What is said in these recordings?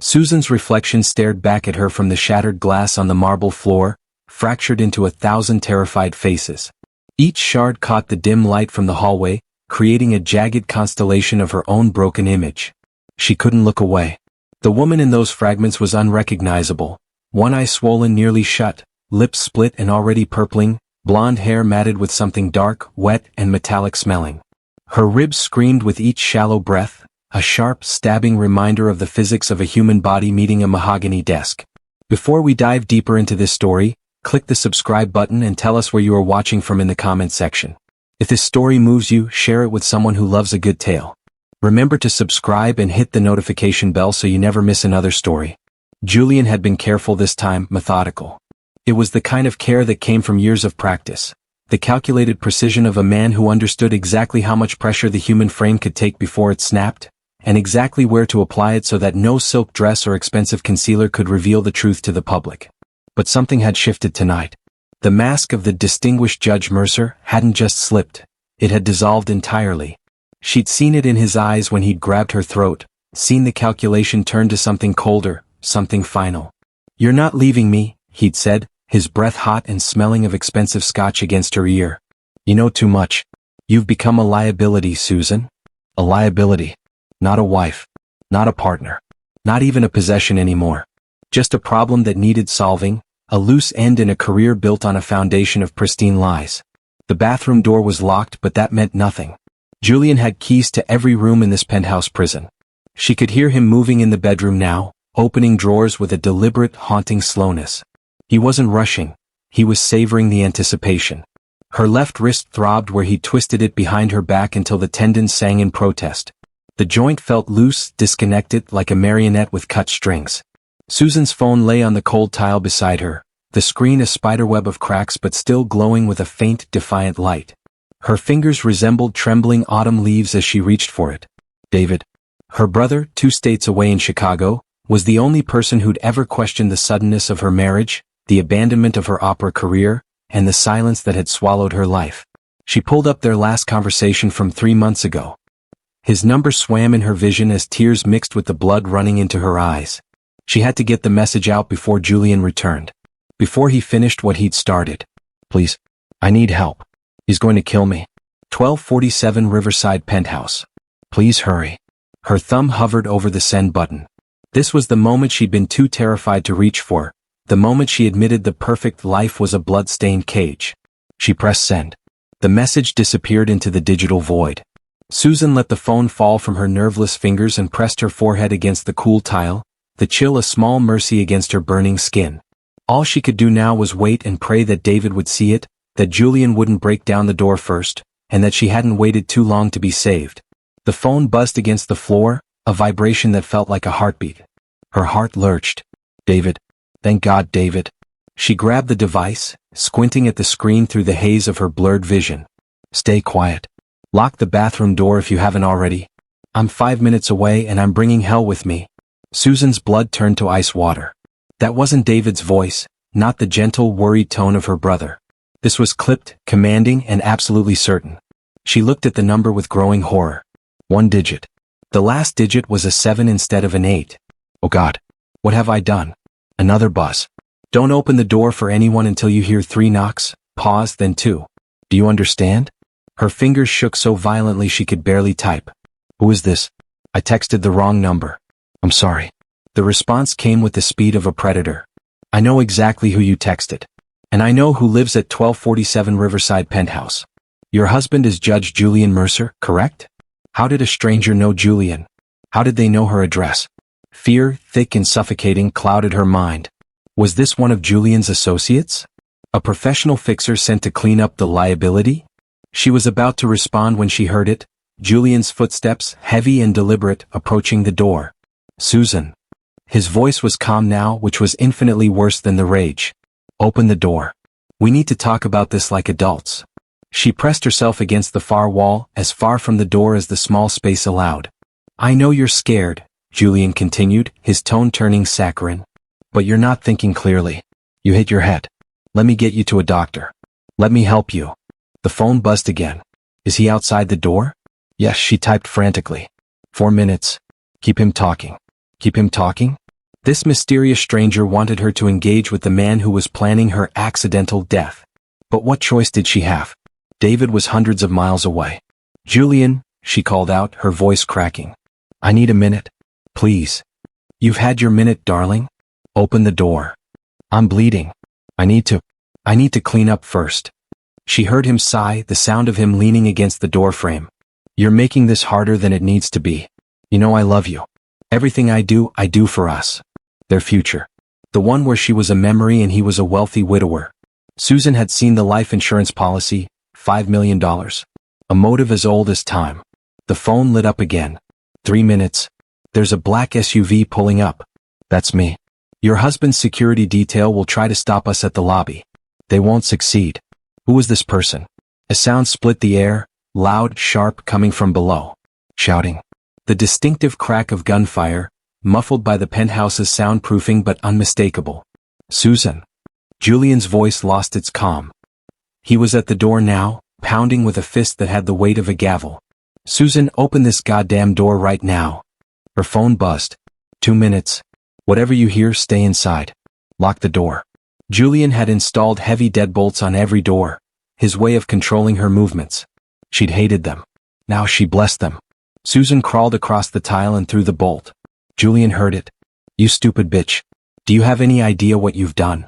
Susan's reflection stared back at her from the shattered glass on the marble floor, fractured into 1,000 terrified faces. Each shard caught the dim light from the hallway, creating a jagged constellation of her own broken image. She couldn't look away. The woman in those fragments was unrecognizable, one eye swollen nearly shut, lips split and already purpling, blonde hair matted with something dark, wet, and metallic smelling. Her ribs screamed with each shallow breath, a sharp, stabbing reminder of the physics of a human body meeting a mahogany desk. Before we dive deeper into this story, click the subscribe button and tell us where you are watching from in the comments section. If this story moves you, share it with someone who loves a good tale. Remember to subscribe and hit the notification bell so you never miss another story. Julian had been careful this time, methodical. It was the kind of care that came from years of practice, the calculated precision of a man who understood exactly how much pressure the human frame could take before it snapped, and exactly where to apply it so that no silk dress or expensive concealer could reveal the truth to the public. But something had shifted tonight. The mask of the distinguished Judge Mercer hadn't just slipped, it had dissolved entirely. She'd seen it in his eyes when he'd grabbed her throat, seen the calculation turn to something colder, something final. "You're not leaving me," he'd said, his breath hot and smelling of expensive scotch against her ear. "You know too much. You've become a liability, Susan. A liability. Not a wife. Not a partner. Not even a possession anymore. Just a problem that needed solving, a loose end in a career built on a foundation of pristine lies." The bathroom door was locked, but that meant nothing. Julian had keys to every room in this penthouse prison. She could hear him moving in the bedroom now, opening drawers with a deliberate, haunting slowness. He wasn't rushing, he was savoring the anticipation. Her left wrist throbbed where he twisted it behind her back until the tendons sang in protest. The joint felt loose, disconnected, like a marionette with cut strings. Susan's phone lay on the cold tile beside her, the screen a spiderweb of cracks but still glowing with a faint, defiant light. Her fingers resembled trembling autumn leaves as she reached for it. David, her brother, 2 states away in Chicago, was the only person who'd ever questioned the suddenness of her marriage, the abandonment of her opera career, and the silence that had swallowed her life. She pulled up their last conversation from 3 months ago. His number swam in her vision as tears mixed with the blood running into her eyes. She had to get the message out before Julian returned. Before he finished what he'd started. "Please, I need help. He's going to kill me." 1247 Riverside Penthouse. "Please hurry." Her thumb hovered over the send button. This was the moment she'd been too terrified to reach for, the moment she admitted the perfect life was a blood-stained cage. She pressed send. The message disappeared into the digital void. Susan let the phone fall from her nerveless fingers and pressed her forehead against the cool tile, the chill a small mercy against her burning skin. All she could do now was wait and pray that David would see it, that Julian wouldn't break down the door first, and that she hadn't waited too long to be saved. The phone buzzed against the floor, a vibration that felt like a heartbeat. Her heart lurched. "David. Thank God, David." She grabbed the device, squinting at the screen through the haze of her blurred vision. "Stay quiet. Lock the bathroom door if you haven't already. I'm 5 minutes away and I'm bringing hell with me." Susan's blood turned to ice water. That wasn't David's voice, not the gentle, worried tone of her brother. This was clipped, commanding, and absolutely certain. She looked at the number with growing horror. 1 digit. The last digit was a 7 instead of an 8. "Oh God. What have I done?" Another buzz. "Don't open the door for anyone until you hear 3 knocks, pause, then 2. Do you understand?" Her fingers shook so violently she could barely type. "Who is this? I texted the wrong number. I'm sorry." The response came with the speed of a predator. "I know exactly who you texted. And I know who lives at 1247 Riverside Penthouse. Your husband is Judge Julian Mercer, correct? How did a stranger know Julian? How did they know her address?" Fear, thick and suffocating, clouded her mind. Was this one of Julian's associates? A professional fixer sent to clean up the liability? She was about to respond when she heard it, Julian's footsteps, heavy and deliberate, approaching the door. "Susan." His voice was calm now, which was infinitely worse than the rage. "Open the door. We need to talk about this like adults." She pressed herself against the far wall, as far from the door as the small space allowed. "I know you're scared," Julian continued, his tone turning saccharine. "But you're not thinking clearly. You hit your head. Let me get you to a doctor. Let me help you." The phone buzzed again. "Is he outside the door?" "Yes," she typed frantically. 4 minutes. Keep him talking. Keep him talking? This mysterious stranger wanted her to engage with the man who was planning her accidental death. But what choice did she have? David was hundreds of miles away. "Julian," she called out, her voice cracking. "I need a minute. Please." "You've had your minute, darling. Open the door. I'm bleeding. I need to clean up first." She heard him sigh, the sound of him leaning against the doorframe. "You're making this harder than it needs to be. You know I love you. Everything I do for us. Their future. The one where she was a memory and he was a wealthy widower." Susan had seen the life insurance policy, $5 million. A motive as old as time. The phone lit up again. 3 minutes. "There's a black SUV pulling up. That's me. Your husband's security detail will try to stop us at the lobby. They won't succeed." Who was this person? A sound split the air, loud, sharp, coming from below. Shouting. The distinctive crack of gunfire, muffled by the penthouse's soundproofing but unmistakable. "Susan." Julian's voice lost its calm. He was at the door now, pounding with a fist that had the weight of a gavel. "Susan, open this goddamn door right now." Her phone buzzed. 2 minutes. "Whatever you hear, stay inside. Lock the door." Julian had installed heavy deadbolts on every door, his way of controlling her movements. She'd hated them. Now she blessed them. Susan crawled across the tile and through the bolt. Julian heard it. "You stupid bitch. Do you have any idea what you've done?"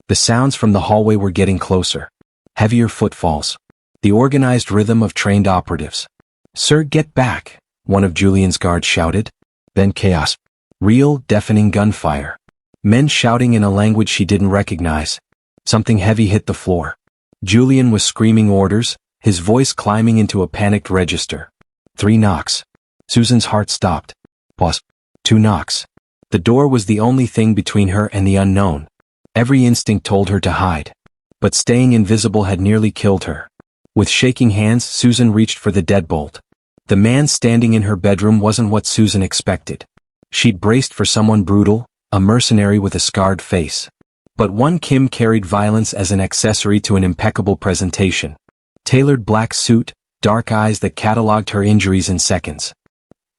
The sounds from the hallway were getting closer. Heavier footfalls. The organized rhythm of trained operatives. "Sir, get back," one of Julian's guards shouted. Then chaos. Real, deafening gunfire. Men shouting in a language she didn't recognize. Something heavy hit the floor. Julian was screaming orders, his voice climbing into a panicked register. 3 knocks. Susan's heart stopped. Pause. 2 knocks. The door was the only thing between her and the unknown. Every instinct told her to hide. But staying invisible had nearly killed her. With shaking hands, Susan reached for the deadbolt. The man standing in her bedroom wasn't what Susan expected. She'd braced for someone brutal, a mercenary with a scarred face. But one Kim carried violence as an accessory to an impeccable presentation. Tailored black suit, dark eyes that cataloged her injuries in seconds.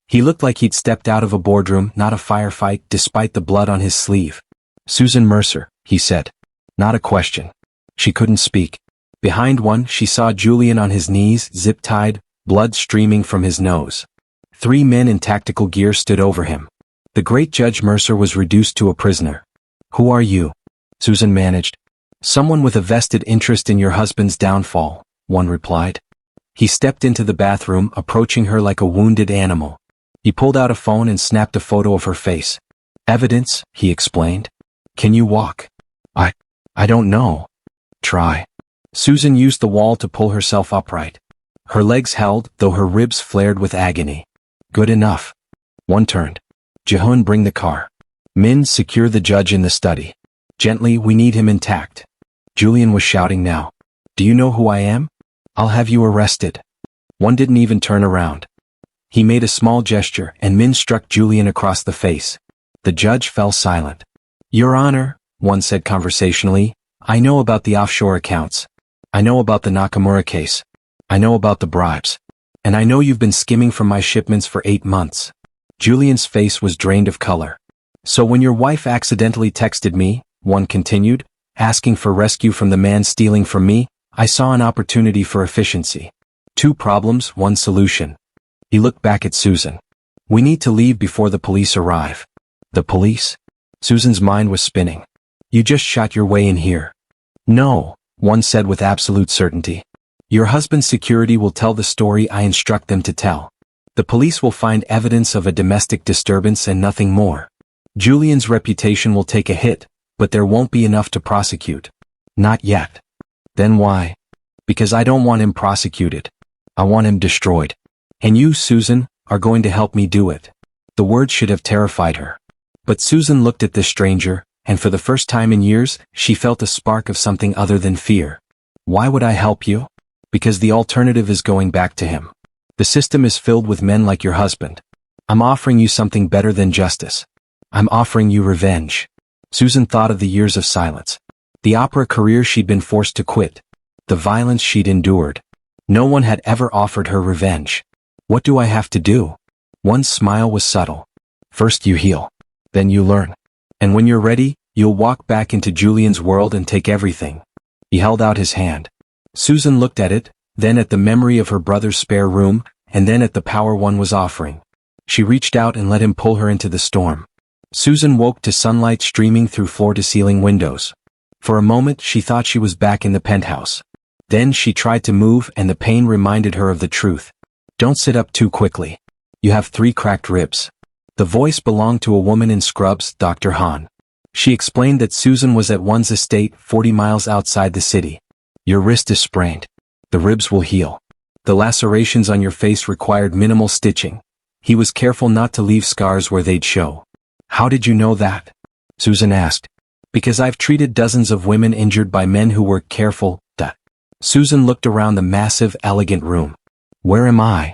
He looked like he'd stepped out of a boardroom, not a firefight, despite the blood on his sleeve. "Susan Mercer," he said. Not a question. She couldn't speak. Behind one, she saw Julian on his knees, zip-tied, blood streaming from his nose. 3 men in tactical gear stood over him. The great Judge Mercer was reduced to a prisoner. "Who are you?" Susan managed. "Someone with a vested interest in your husband's downfall," one replied. He stepped into the bathroom, approaching her like a wounded animal. He pulled out a phone and snapped a photo of her face. "Evidence," he explained. "Can you walk?" I don't know." "Try." Susan used the wall to pull herself upright. Her legs held, though her ribs flared with agony. "Good enough." One turned. "Jehun, bring the car. Min, secure the judge in the study. Gently, we need him intact." Julian was shouting now. "Do you know who I am? I'll have you arrested." One didn't even turn around. He made a small gesture, and Min struck Julian across the face. The judge fell silent. "Your Honor," one said conversationally, "I know about the offshore accounts. I know about the Nakamura case. I know about the bribes. And I know you've been skimming from my shipments for 8 months." Julian's face was drained of color. "So when your wife accidentally texted me," one continued, "asking for rescue from the man stealing from me, I saw an opportunity for efficiency. 2 problems, 1 solution." He looked back at Susan. "We need to leave before the police arrive." "The police?" Susan's mind was spinning. "You just shot your way in here." "No," one said with absolute certainty. "Your husband's security will tell the story I instruct them to tell. The police will find evidence of a domestic disturbance and nothing more. Julian's reputation will take a hit, but there won't be enough to prosecute." "Not yet." "Then why?" "Because I don't want him prosecuted. I want him destroyed. And you, Susan, are going to help me do it." The words should have terrified her. But Susan looked at this stranger, and for the first time in years, she felt a spark of something other than fear. "Why would I help you?" "Because the alternative is going back to him. The system is filled with men like your husband. I'm offering you something better than justice. I'm offering you revenge." Susan thought of the years of silence. The opera career she'd been forced to quit. The violence she'd endured. No one had ever offered her revenge. "What do I have to do?" One's smile was subtle. "First you heal. Then you learn. And when you're ready, you'll walk back into Julian's world and take everything. He held out his hand. Susan looked at it, then at the memory of her brother's spare room, and then at the power one was offering. She reached out and let him pull her into the storm. Susan woke to sunlight streaming through floor-to-ceiling windows. For a moment she thought she was back in the penthouse. Then she tried to move and the pain reminded her of the truth. Don't sit up too quickly. You have 3 cracked ribs. The voice belonged to a woman in scrubs, Dr. Hahn. She explained that Susan was at one's estate 40 miles outside the city. Your wrist is sprained. The ribs will heal. The lacerations on your face required minimal stitching. He was careful not to leave scars where they'd show. How did you know that? Susan asked. Because I've treated dozens of women injured by men who were careful. Susan looked around the massive, elegant room. Where am I?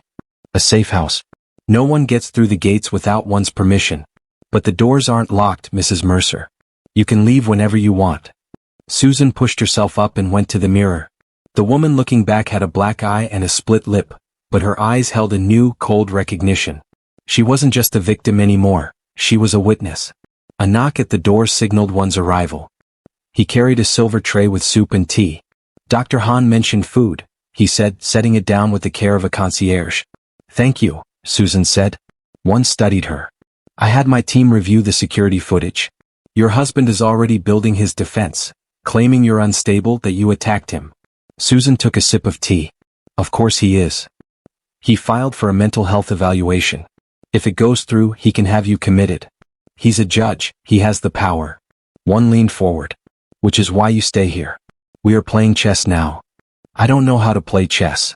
A safe house. No one gets through the gates without one's permission. But the doors aren't locked, Mrs. Mercer. You can leave whenever you want. Susan pushed herself up and went to the mirror. The woman looking back had a black eye and a split lip, but her eyes held a new, cold recognition. She wasn't just a victim anymore, she was a witness. A knock at the door signaled one's arrival. He carried a silver tray with soup and tea. Dr. Hahn mentioned food, he said, setting it down with the care of a concierge. Thank you, Susan said. One studied her. I had my team review the security footage. Your husband is already building his defense, claiming you're unstable, that you attacked him. Susan took a sip of tea. Of course he is. He filed for a mental health evaluation. If it goes through, he can have you committed. He's a judge, he has the power. One leaned forward. Which is why you stay here. We are playing chess now. I don't know how to play chess.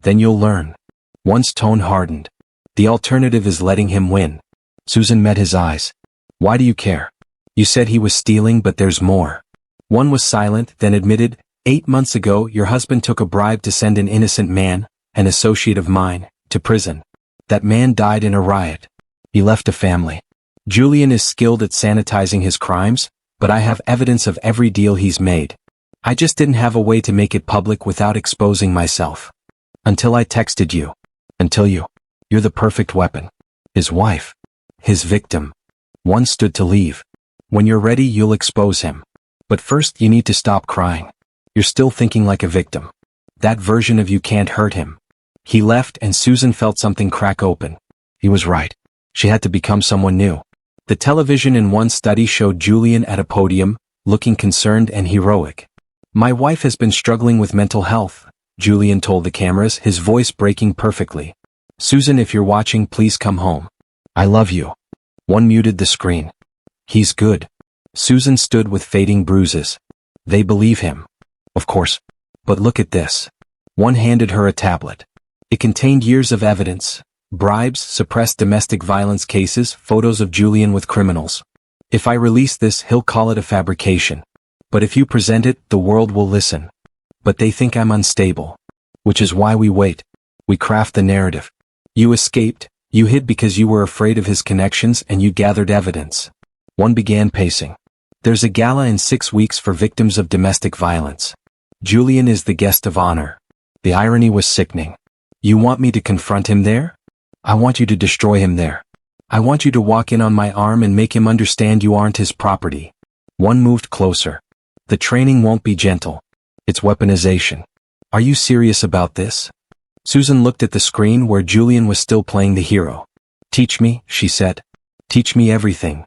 Then you'll learn. One's tone hardened. The alternative is letting him win. Susan met his eyes. Why do you care? You said he was stealing, but there's more. One was silent, then admitted, 8 months ago your husband took a bribe to send an innocent man, an associate of mine, to prison. That man died in a riot. He left a family. Julian is skilled at sanitizing his crimes, but I have evidence of every deal he's made. I just didn't have a way to make it public without exposing myself. Until I texted you. Until you're the perfect weapon. His wife. His victim. One stood to leave. When you're ready, you'll expose him. But first you need to stop crying. You're still thinking like a victim. That version of you can't hurt him. He left and Susan felt something crack open. He was right. She had to become someone new. The television in one study showed Julian at a podium, looking concerned and heroic. My wife has been struggling with mental health, Julian told the cameras, his voice breaking perfectly. Susan, if you're watching, please come home. I love you. One muted the screen. He's good. Susan stood with fading bruises. They believe him. Of course. But look at this. One handed her a tablet. It contained years of evidence. Bribes, suppressed domestic violence cases, photos of Julian with criminals. If I release this, he'll call it a fabrication. But if you present it, the world will listen. But they think I'm unstable. Which is why we wait. We craft the narrative. You escaped, you hid because you were afraid of his connections, and you gathered evidence. One began pacing. There's a gala in 6 weeks for victims of domestic violence. Julian is the guest of honor. The irony was sickening. You want me to confront him there? I want you to destroy him there. I want you to walk in on my arm and make him understand you aren't his property. One moved closer. The training won't be gentle. It's weaponization. Are you serious about this? Susan looked at the screen where Julian was still playing the hero. Teach me, she said. Teach me everything.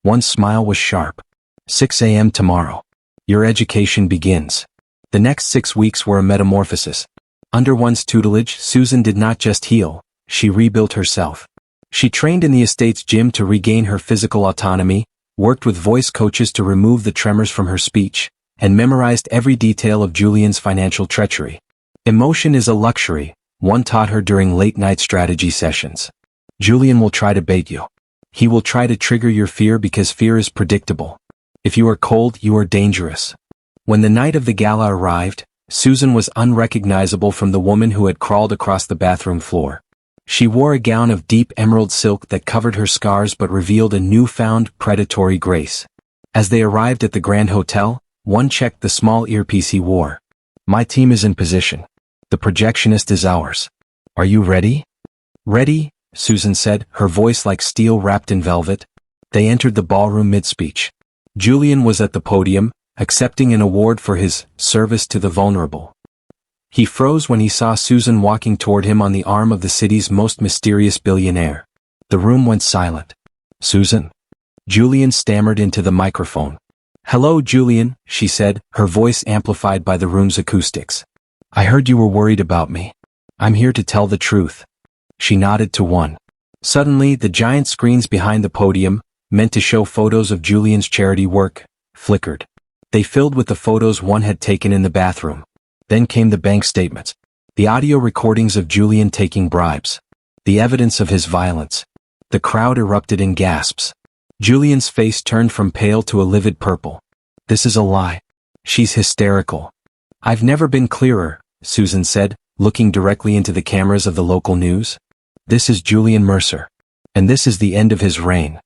One's smile was sharp. 6 a.m. tomorrow. Your education begins. The next 6 weeks were a metamorphosis. Under one's tutelage, Susan did not just heal, she rebuilt herself. She trained in the estate's gym to regain her physical autonomy, worked with voice coaches to remove the tremors from her speech, and memorized every detail of Julian's financial treachery. Emotion is a luxury, one taught her during late-night strategy sessions. Julian will try to bait you. He will try to trigger your fear because fear is predictable. If you are cold, you are dangerous. When the night of the gala arrived, Susan was unrecognizable from the woman who had crawled across the bathroom floor. She wore a gown of deep emerald silk that covered her scars but revealed a newfound predatory grace. As they arrived at the Grand Hotel, one checked the small earpiece he wore. My team is in position. The projectionist is ours. Are you ready? Ready, Susan said, her voice like steel wrapped in velvet. They entered the ballroom mid-speech. Julian was at the podium, accepting an award for his service to the vulnerable. He froze when he saw Susan walking toward him on the arm of the city's most mysterious billionaire. The room went silent. "Susan?" Julian stammered into the microphone. "Hello, Julian," she said, her voice amplified by the room's acoustics. "I heard you were worried about me. I'm here to tell the truth." She nodded to one. Suddenly, the giant screens behind the podium, meant to show photos of Julian's charity work, flickered. They filled with the photos one had taken in the bathroom. Then came the bank statements, the audio recordings of Julian taking bribes, the evidence of his violence. The crowd erupted in gasps. Julian's face turned from pale to a livid purple. "This is a lie. She's hysterical." "I've never been clearer," Susan said, looking directly into the cameras of the local news. "This is Julian Mercer. And this is the end of his reign."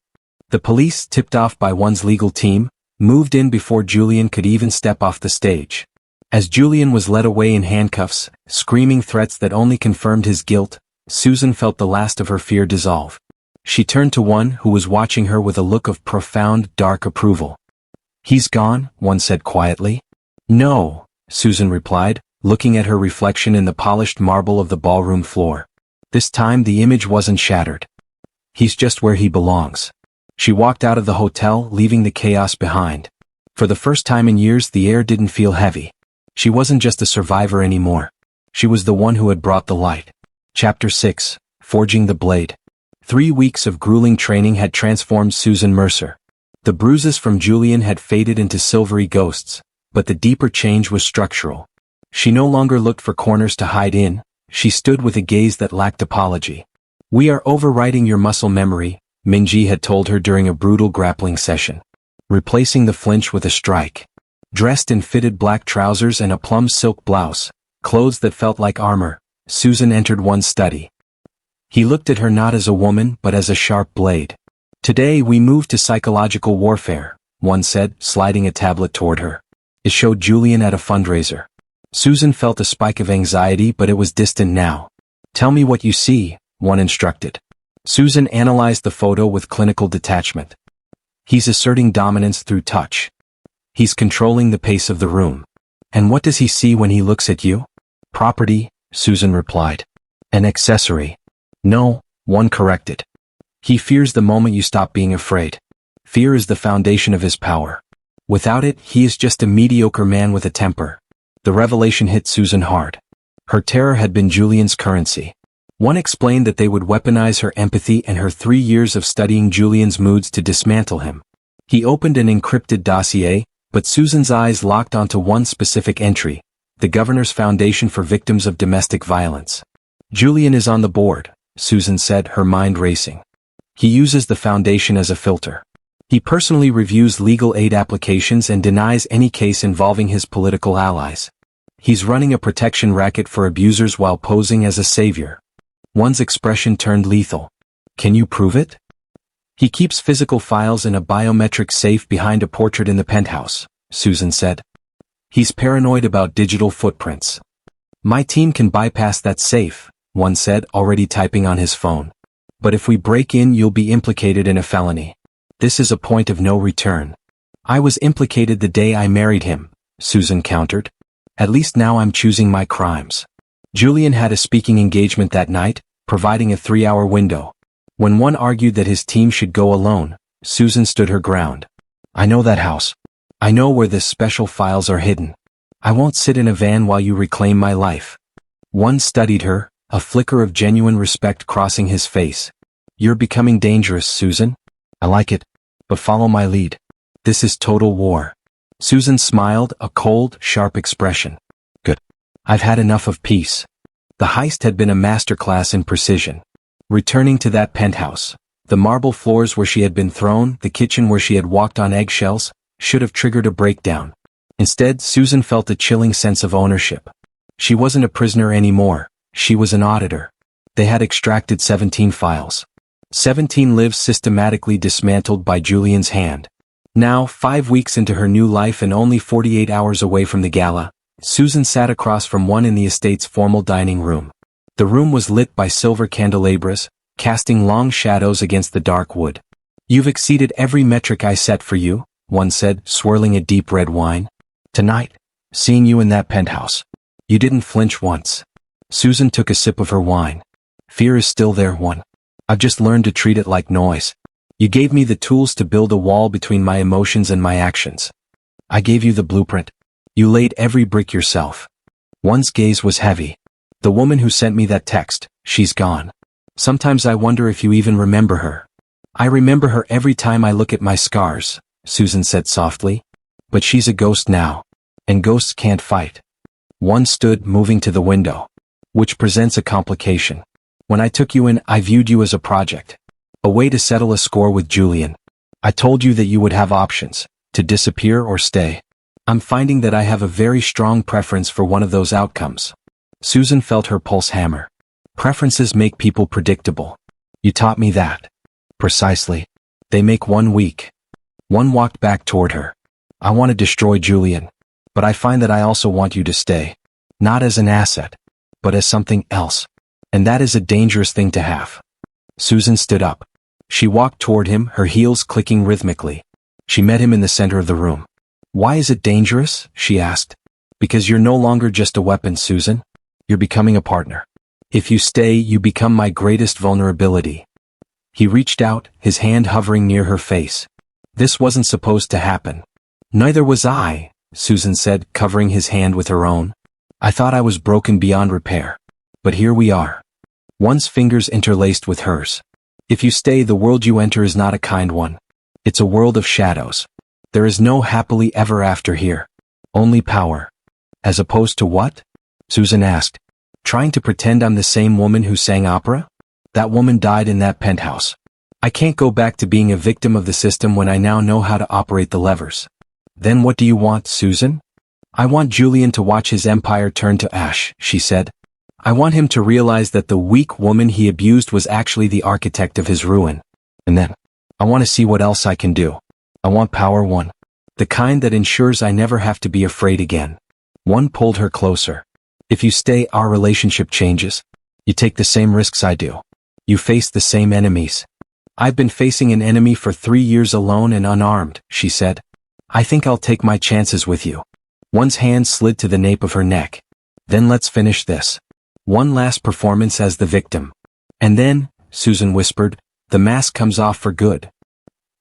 The police, tipped off by one's legal team, moved in before Julian could even step off the stage. As Julian was led away in handcuffs, screaming threats that only confirmed his guilt, Susan felt the last of her fear dissolve. She turned to one who was watching her with a look of profound, dark approval. "He's gone," one said quietly. "No," Susan replied, looking at her reflection in the polished marble of the ballroom floor. This time the image wasn't shattered. "He's just where he belongs." She walked out of the hotel, leaving the chaos behind. For the first time in years, the air didn't feel heavy. She wasn't just a survivor anymore. She was the one who had brought the light. Chapter 6: Forging the Blade. 3 weeks of grueling training had transformed Susan Mercer. The bruises from Julian had faded into silvery ghosts, but the deeper change was structural. She no longer looked for corners to hide in, she stood with a gaze that lacked apology. "We are overwriting your muscle memory," Minji had told her during a brutal grappling session. Replacing the flinch with a strike. Dressed in fitted black trousers and a plum silk blouse, clothes that felt like armor, Susan entered one's study. He looked at her not as a woman but as a sharp blade. "Today we move to psychological warfare," one said, sliding a tablet toward her. It showed Julian at a fundraiser. Susan felt a spike of anxiety, but it was distant now. "Tell me what you see," one instructed. Susan analyzed the photo with clinical detachment. "He's asserting dominance through touch. He's controlling the pace of the room. And what does he see when he looks at you?" "Property," Susan replied. "An accessory." "No," one corrected. "He fears the moment you stop being afraid. Fear is the foundation of his power. Without it, he is just a mediocre man with a temper." The revelation hit Susan hard. Her terror had been Julian's currency. One explained that they would weaponize her empathy and her 3 years of studying Julian's moods to dismantle him. He opened an encrypted dossier, but Susan's eyes locked onto one specific entry, the Governor's Foundation for Victims of Domestic Violence. "Julian is on the board," Susan said, her mind racing. "He uses the foundation as a filter. He personally reviews legal aid applications and denies any case involving his political allies. He's running a protection racket for abusers while posing as a savior." One's expression turned lethal. "Can you prove it?" "He keeps physical files in a biometric safe behind a portrait in the penthouse," Susan said. "He's paranoid about digital footprints." "My team can bypass that safe," one said, already typing on his phone. "But if we break in, you'll be implicated in a felony. This is a point of no return." "I was implicated the day I married him," Susan countered. "At least now I'm choosing my crimes." Julian had a speaking engagement that night, providing a 3-hour window. When one argued that his team should go alone, Susan stood her ground. "I know that house. I know where the special files are hidden. I won't sit in a van while you reclaim my life." One studied her, a flicker of genuine respect crossing his face. "You're becoming dangerous, Susan. I like it. But follow my lead. This is total war." Susan smiled, a cold, sharp expression. "Good. I've had enough of peace." The heist had been a masterclass in precision. Returning to that penthouse, the marble floors where she had been thrown, the kitchen where she had walked on eggshells, should have triggered a breakdown. Instead, Susan felt a chilling sense of ownership. She wasn't a prisoner anymore, she was an auditor. They had extracted 17 files. 17 lives systematically dismantled by Julian's hand. Now, 5 weeks into her new life and only 48 hours away from the gala, Susan sat across from one in the estate's formal dining room. The room was lit by silver candelabras, casting long shadows against the dark wood. You've exceeded every metric I set for you, one said, swirling a deep red wine. Tonight, seeing you in that penthouse. You didn't flinch once. Susan took a sip of her wine. Fear is still there, one. I've just learned to treat it like noise. You gave me the tools to build a wall between my emotions and my actions. I gave you the blueprint. You laid every brick yourself. One's gaze was heavy. The woman who sent me that text, she's gone. Sometimes I wonder if you even remember her. I remember her every time I look at my scars, Susan said softly. But she's a ghost now. And ghosts can't fight. One stood, moving to the window. Which presents a complication. When I took you in, I viewed you as a project. A way to settle a score with Julian. I told you that you would have options, to disappear or stay. I'm finding that I have a very strong preference for one of those outcomes. Susan felt her pulse hammer. Preferences make people predictable. You taught me that. Precisely. They make one weak. One walked back toward her. I want to destroy Julian. But I find that I also want you to stay. Not as an asset, but as something else. And that is a dangerous thing to have. Susan stood up. She walked toward him, her heels clicking rhythmically. She met him in the center of the room. Why is it dangerous? She asked. Because you're no longer just a weapon, Susan. You're becoming a partner. If you stay, you become my greatest vulnerability. He reached out, his hand hovering near her face. This wasn't supposed to happen. Neither was I, Susan said, covering his hand with her own. I thought I was broken beyond repair. But here we are. One's fingers interlaced with hers. If you stay, the world you enter is not a kind one. It's a world of shadows. There is no happily ever after here. Only power. As opposed to what? Susan asked. Trying to pretend I'm the same woman who sang opera? That woman died in that penthouse. I can't go back to being a victim of the system when I now know how to operate the levers. Then what do you want, Susan? I want Julian to watch his empire turn to ash, she said. I want him to realize that the weak woman he abused was actually the architect of his ruin. And then, I want to see what else I can do. I want power, one. The kind that ensures I never have to be afraid again. One pulled her closer. If you stay, our relationship changes. You take the same risks I do. You face the same enemies. I've been facing an enemy for 3 years alone and unarmed, she said. I think I'll take my chances with you. One's hand slid to the nape of her neck. Then let's finish this. One last performance as the victim. And then, Susan whispered, the mask comes off for good.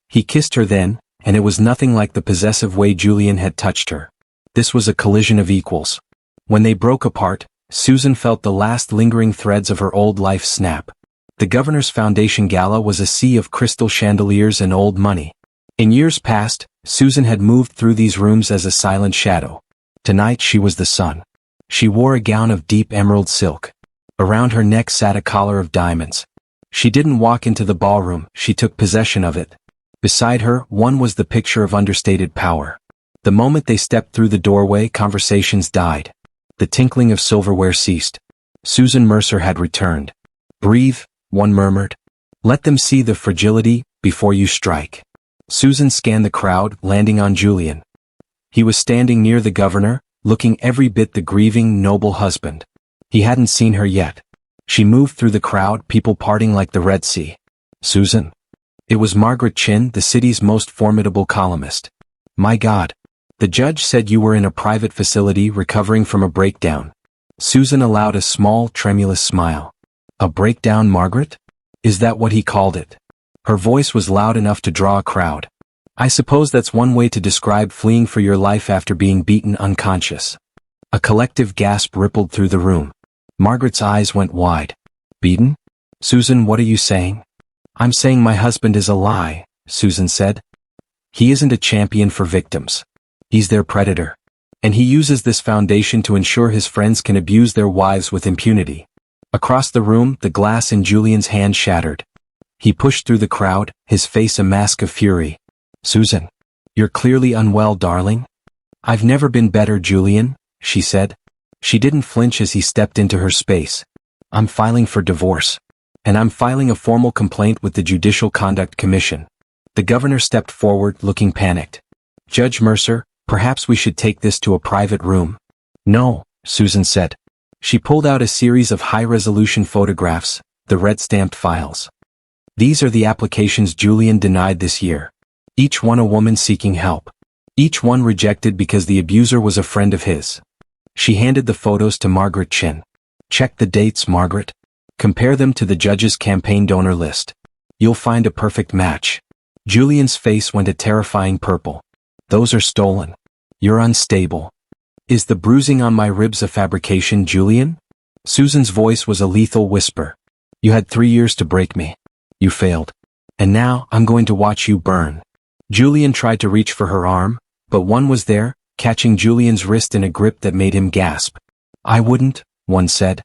He kissed her then, and it was nothing like the possessive way Julian had touched her. This was a collision of equals. When they broke apart, Susan felt the last lingering threads of her old life snap. The Governor's Foundation Gala was a sea of crystal chandeliers and old money. In years past, Susan had moved through these rooms as a silent shadow. Tonight she was the sun. She wore a gown of deep emerald silk. Around her neck sat a collar of diamonds. She didn't walk into the ballroom, she took possession of it. Beside her, one was the picture of understated power. The moment they stepped through the doorway, conversations died. The tinkling of silverware ceased. Susan Mercer had returned. Breathe, one murmured. Let them see the fragility before you strike. Susan scanned the crowd, landing on Julian. He was standing near the governor, looking every bit the grieving, noble husband. He hadn't seen her yet. She moved through the crowd, people parting like the Red Sea. Susan. It was Margaret Chin, the city's most formidable columnist. My God. The judge said you were in a private facility recovering from a breakdown. Susan allowed a small, tremulous smile. A breakdown, Margaret? Is that what he called it? Her voice was loud enough to draw a crowd. I suppose that's one way to describe fleeing for your life after being beaten unconscious. A collective gasp rippled through the room. Margaret's eyes went wide. Beaten? Susan, what are you saying? I'm saying my husband is a lie, Susan said. He isn't a champion for victims. He's their predator. And he uses this foundation to ensure his friends can abuse their wives with impunity. Across the room, the glass in Julian's hand shattered. He pushed through the crowd, his face a mask of fury. Susan, you're clearly unwell, darling. I've never been better, Julian, she said. She didn't flinch as he stepped into her space. I'm filing for divorce. And I'm filing a formal complaint with the Judicial Conduct Commission. The governor stepped forward, looking panicked. Judge Mercer, perhaps we should take this to a private room. No, Susan said. She pulled out a series of high-resolution photographs, the red-stamped files. These are the applications Julian denied this year. Each one a woman seeking help. Each one rejected because the abuser was a friend of his. She handed the photos to Margaret Chin. Check the dates, Margaret. Compare them to the judge's campaign donor list. You'll find a perfect match. Julian's face went a terrifying purple. Those are stolen. You're unstable. Is the bruising on my ribs a fabrication, Julian? Susan's voice was a lethal whisper. You had 3 years to break me. You failed. And now, I'm going to watch you burn. Julian tried to reach for her arm, but one was there, catching Julian's wrist in a grip that made him gasp. I wouldn't, one said.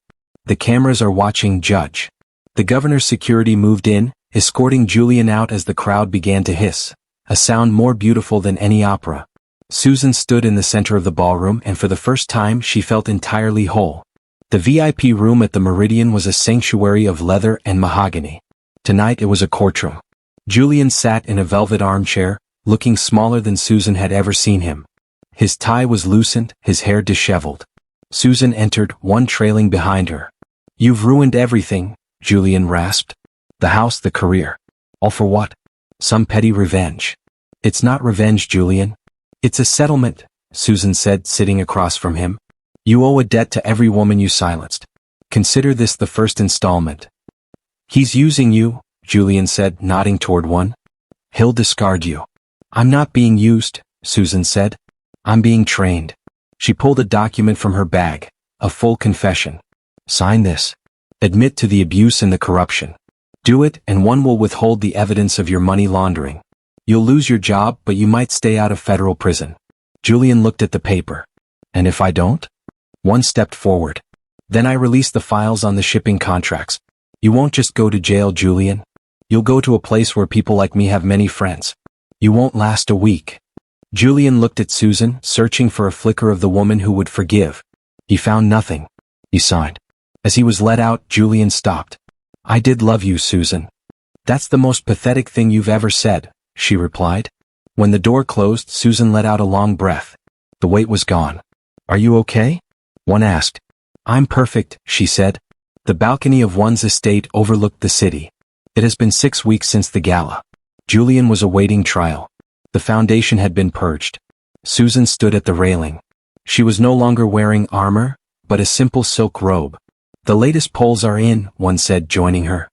The cameras are watching, Judge. The governor's security moved in, escorting Julian out as the crowd began to hiss, a sound more beautiful than any opera. Susan stood in the center of the ballroom, and for the first time she felt entirely whole. The VIP room at the Meridian was a sanctuary of leather and mahogany. Tonight it was a courtroom. Julian sat in a velvet armchair, looking smaller than Susan had ever seen him. His tie was loosened, his hair disheveled. Susan entered, one trailing behind her. You've ruined everything, Julian rasped. The house, the career. All for what? Some petty revenge. It's not revenge, Julian. It's a settlement, Susan said, sitting across from him. You owe a debt to every woman you silenced. Consider this the first installment. He's using you, Julian said, nodding toward one. He'll discard you. I'm not being used, Susan said. I'm being trained. She pulled a document from her bag, a full confession. Sign this. Admit to the abuse and the corruption. Do it, and one will withhold the evidence of your money laundering. You'll lose your job, but you might stay out of federal prison. Julian looked at the paper. And if I don't? One stepped forward. Then I release the files on the shipping contracts. You won't just go to jail, Julian. You'll go to a place where people like me have many friends. You won't last a week. Julian looked at Susan, searching for a flicker of the woman who would forgive. He found nothing. He sighed. As he was let out, Julian stopped. I did love you, Susan. That's the most pathetic thing you've ever said, she replied. When the door closed, Susan let out a long breath. The weight was gone. Are you okay? One asked. I'm perfect, she said. The balcony of one's estate overlooked the city. It has been 6 weeks since the gala. Julian was awaiting trial. The foundation had been purged. Susan stood at the railing. She was no longer wearing armor, but a simple silk robe. The latest polls are in, one said, joining her.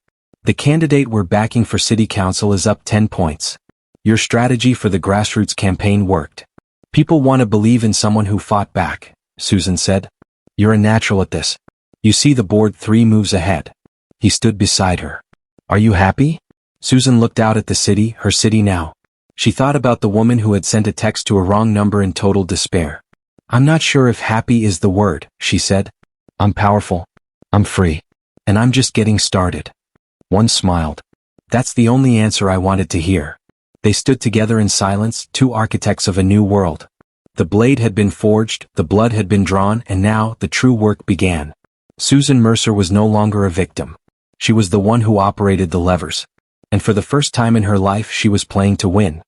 The candidate we're backing for city council is up 10 points. Your strategy for the grassroots campaign worked. People want to believe in someone who fought back, Susan said. You're a natural at this. You see the board 3 moves ahead. He stood beside her. Are you happy? Susan looked out at the city, her city now. She thought about the woman who had sent a text to a wrong number in total despair. I'm not sure if happy is the word, she said. I'm powerful. I'm free. And I'm just getting started. One smiled. That's the only answer I wanted to hear. They stood together in silence, 2 architects of a new world. The blade had been forged, the blood had been drawn, and now the true work began. Susan Mercer was no longer a victim. She was the one who operated the levers. And for the first time in her life she was playing to win.